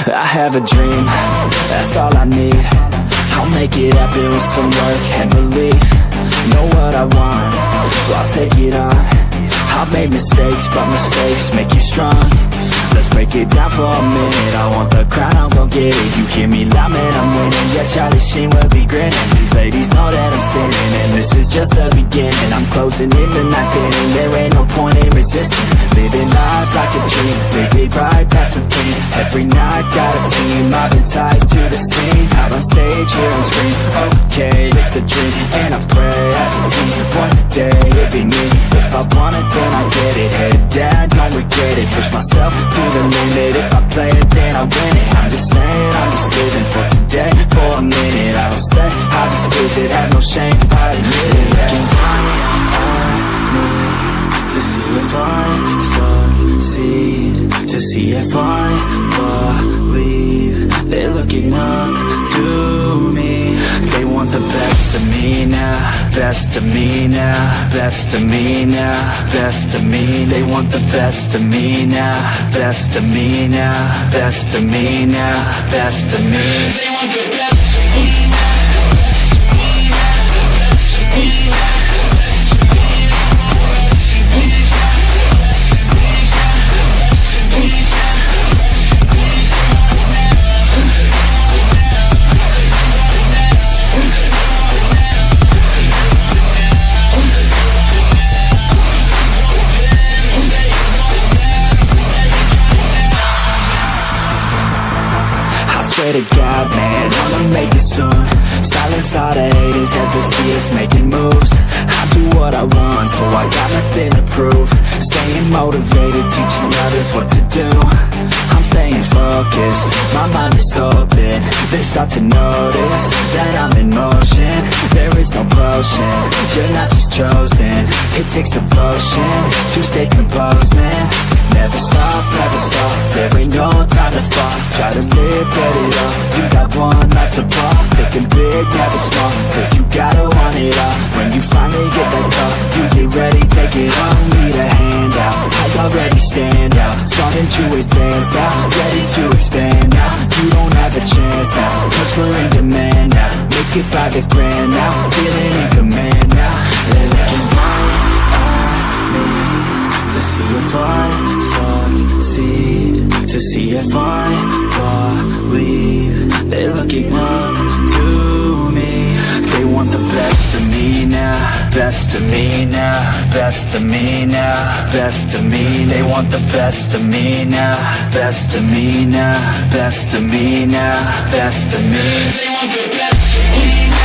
I have a dream, that's all I need. I'll make it happen with some work and belief. Know what I want, so I'll take it on. I've made mistakes, but mistakes make you strong. Let's break it down for a minute. I want the crown, I'm gon' get it. You hear me loud, man, I'm winning. Yeah, Charlie Sheen will be grinning. These ladies know that I'm sinning, and this is just the beginning. I'm closing in the night inning. There ain't no point in resisting. Living life like a dream, live it right, that's the thing. Every night got a team, I've been tied to the scene. Out on stage, here on screen. Okay, it's a dream, and I pray as a team. One day it'll be me. If I want it, then I get it. Head down, don't regret it. Push myself to the limit. If I play it, then I win it. I'm just saying, I'm just living for today. For a minute, I don't stay, I just visit. Have no shame, I admit it. Looking at me to see if I succeed, to see if I believe. They're looking up to me. They want the best of me now, best of me now, best of me now, best of me. They want the best of me now, best of me now, best of me now, best of me. They want the best of me now. Swear to God, man, I'ma make it soon. Silence all the haters as they see us making moves. I do what I want, so I got nothing to prove. Staying motivated, teaching others what to do. I'm staying focused, my mind is open. They start to notice that I'm in motion. There is no potion, you're not just chosen. It takes devotion to stay composed, man. Never stop, there ain't no time to fall. Try to live, get it all. You got one life to ball. Thinking big, never small, cause you gotta want it all. When you finally get that call, you get ready, take it on. Need a hand out, I already stand out. Starting to advance now, ready to expand now. You don't have a chance now, cause we're in demand now. Make it 5 grand now, feeling in command now. They're looking right at me to see if I succeed, to see if I believe. They're looking up to me. They want the best of me now, best of me now, best of me now, best of me. They want the best of me now, best of me now, best of me now, best of me. They want the best of me now.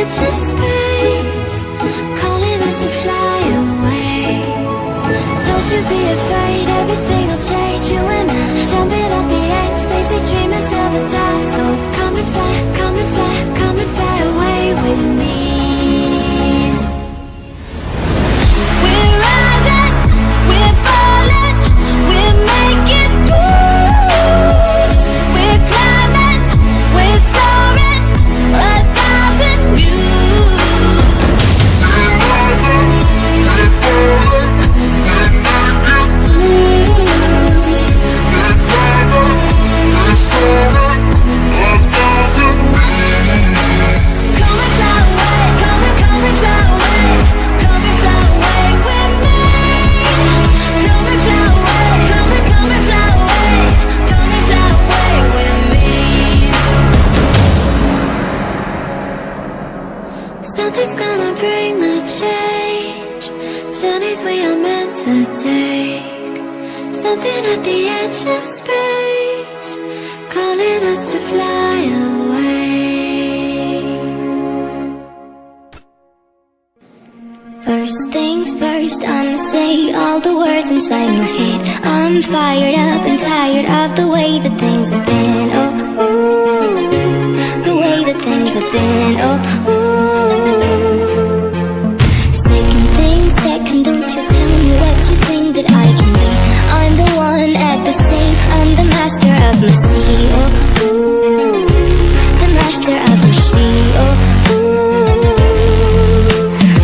edge of space, calling us to fly away. Don't you be afraid, everything will change. You and I, jumping off the edge. They say dreamers never die. So come and fly, come and fly, come and fly away with me. We're rising, we're falling, we're making moves. We're climbing, we're soaring, 1,000 views. We're rising, we're falling, we're making moves. We're climbing, we're soaring, 1,000 views. Come and fly away, come and fly away, come and fly away with me. Come and fly away, come and fly away, come and fly away with me. Something's gonna bring the change, journeys we are meant to take. Something at the edge of space, calling us to fly away. First things first, I'ma say all the words inside my head. I'm fired up and tired of the way that things have been. Oh, ooh, the way that things have been. Oh, ooh. Second thing second, don't you tell me what you think that I can be. I'm the one at the sea, I'm the master of my sea. Oh, ooh, the master of my sea. Oh, ooh.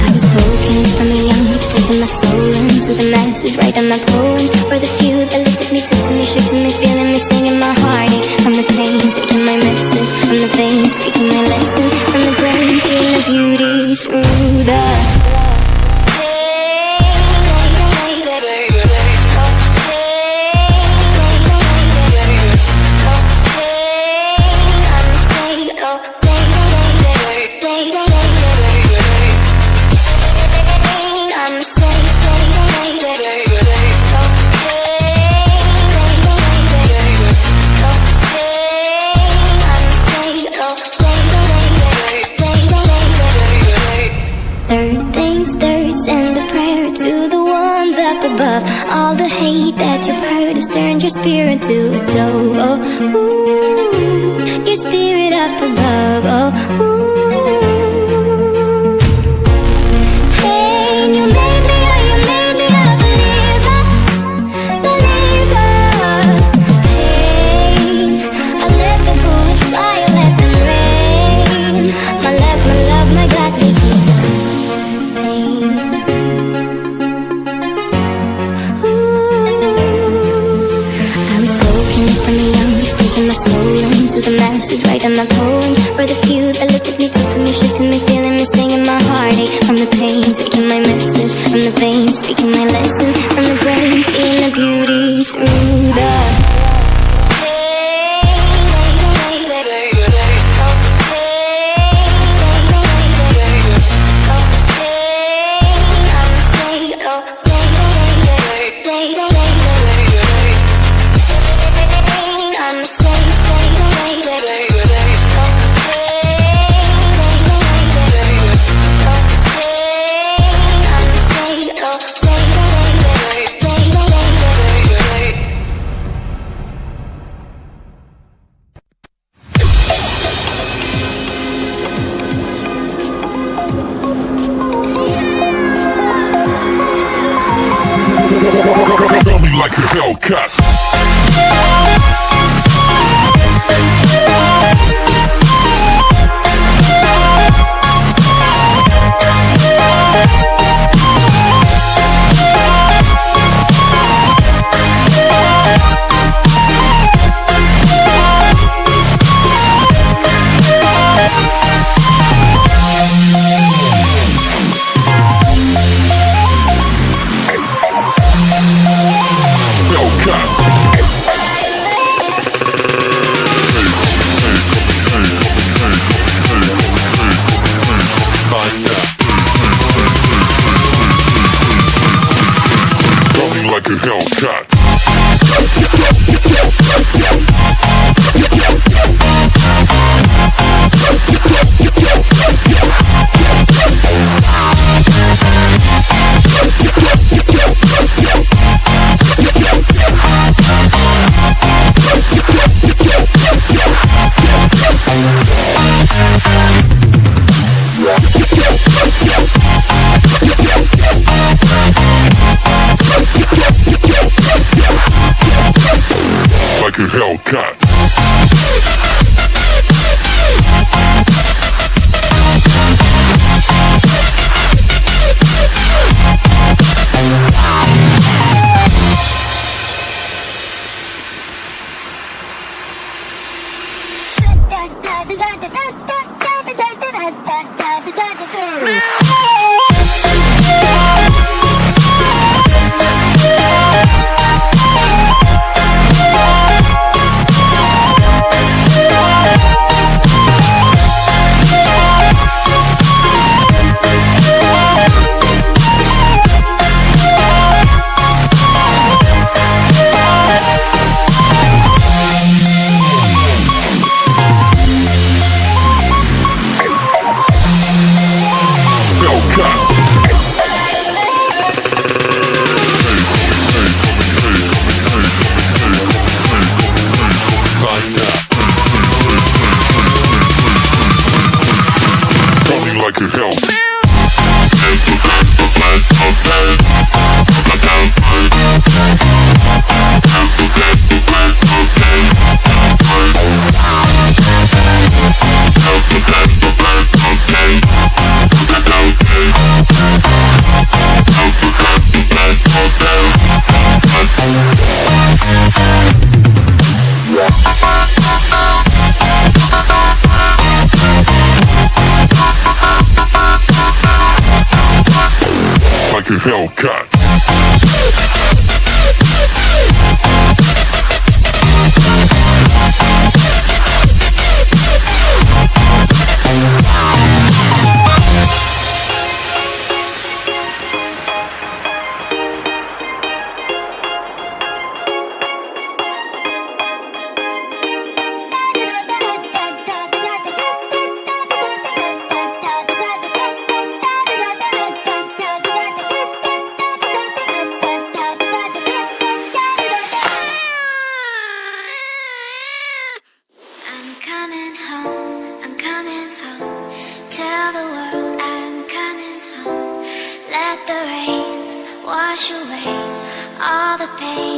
I was broken from a young age, taking my soul into the masses, writing my poems for the few that looked at me, took to me, shook to me, feeling me, singing my heartache. From the pain, taking my message, from the veins, speaking my lesson, from the brain, seeing the beauty through the above. All the hate that you've heard has turned your spirit to a dove. Oh, ooh, your spirit up above. Oh, ooh. Hey, you made me, oh, you made me a believer, believer. Hey, I let the bullets fly, I let them rain. My love, my God, they keep pain. My soul into the masses, writing my poems for the few that looked at me, took to me, shook to me, feeling me, singing my heartache. From the pain, taking my message, from the veins, speaking my lesson, from the brain, seeing the beauty through the like a Hellcat. Like a Hellcat. Running like a hell. Like a Hellcat. I'm coming home, I'm coming home. Tell the world I'm coming home. Let the rain wash away all the pain.